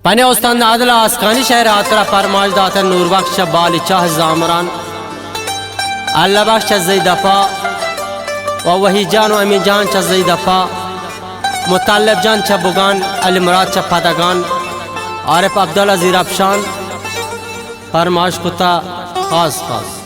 पने उस्ताद आदला आसकानी शहर आतरा परमाज दातर नूर बख्श बाली चाह जामरान अल्लाह बख्श जईदफा व वही जान व अमी जान च जईदफा मुतालब जान च बुगान अली मुराद च पदगान आरिफ अब्दुल्ला जीराबशान परमाज कुता खास खास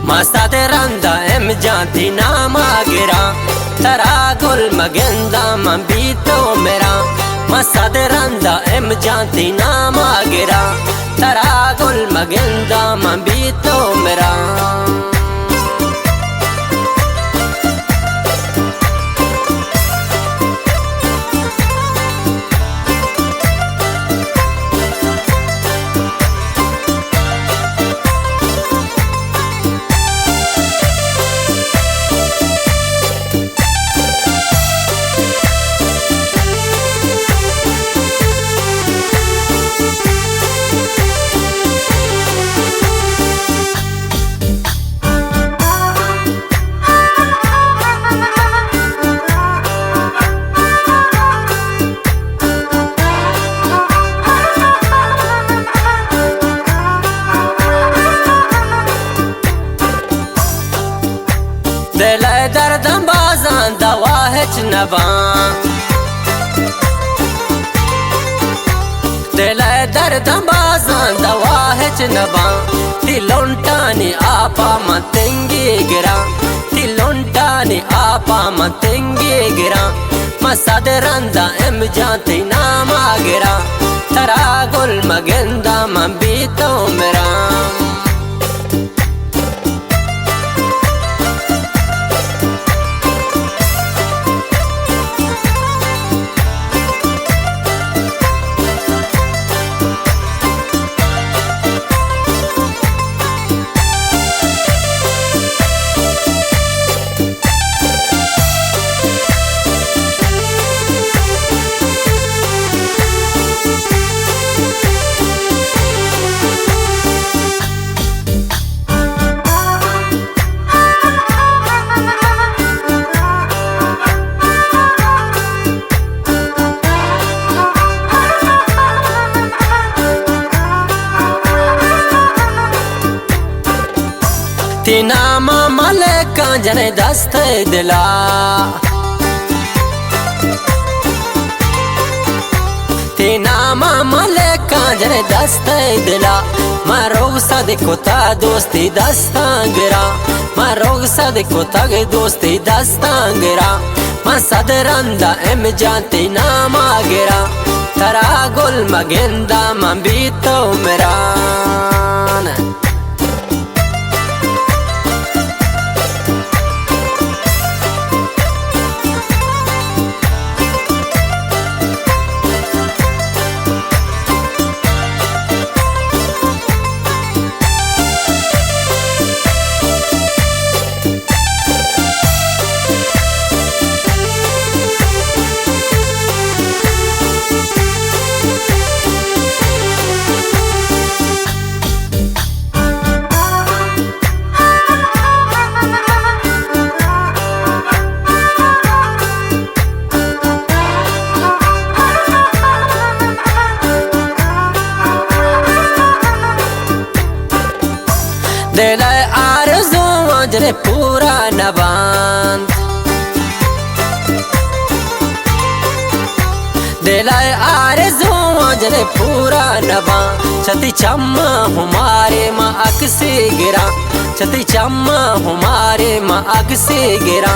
मस्ताद रंदा एम जाती नाम गिरा तरा गुल मगंदा मंबी तो मेरा मस्ताद रंदा एम जाती नाम गिरा तरा गुल मगंदा मंबी तो मेरा दिल दर्द बाजान दवा हिच नबा दिल दर्द बाजान दवा हिच नबा तिलुंटानी आपा मतंगी गिरा तिलुंटानी आपा मतंगी गिरा मस्ताद रंदा एम जाती नामा गिरा तरा गुल मगंदा मंबी तो मेरा तीना मलक जने दस्त दिला तीना मलक जने दस्त दिला मरोग सदकोता दोस्ती दस्ता गिरा मरोग सदकोता के दोस्ती दस्ता गिरा मस्ताद रंदा एम जाती नामा गिरा तरा गुल मगंदा मंबी तो मेरा दिल आरज़ू अजरे पूरा नबांद दिल आरज़ू अजरे पूरा नबांद छती चम्मा हमारे माँ अक्से गिरा छती चम्मा हमारे माँ अक्से गिरा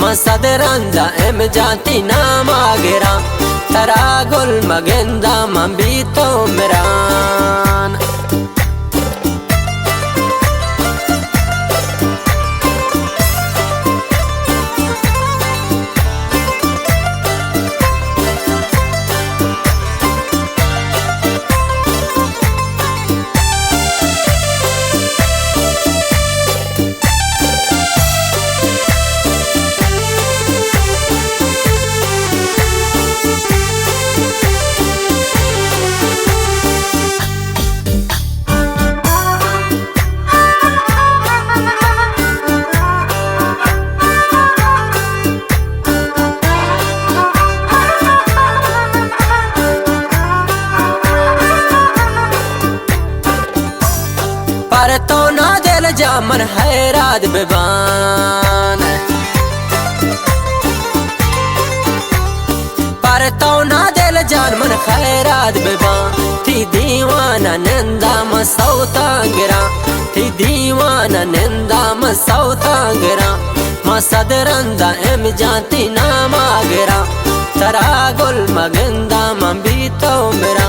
मस्ताद रंदा एम जाती नामा गिरा तरा गुल मगंदा मंबी तो मेरा पर तो ना दिल जा मन हैरात बेबान पर तो ना दिल जान मन खैरात बेबान थी दीवाना निंदा मसौता गिरा थी दीवाना निंदा मसौता गिरा मा सदरंदा एम जानती नामा गिरा तरा गुल मगंदा मंबी तो मेरा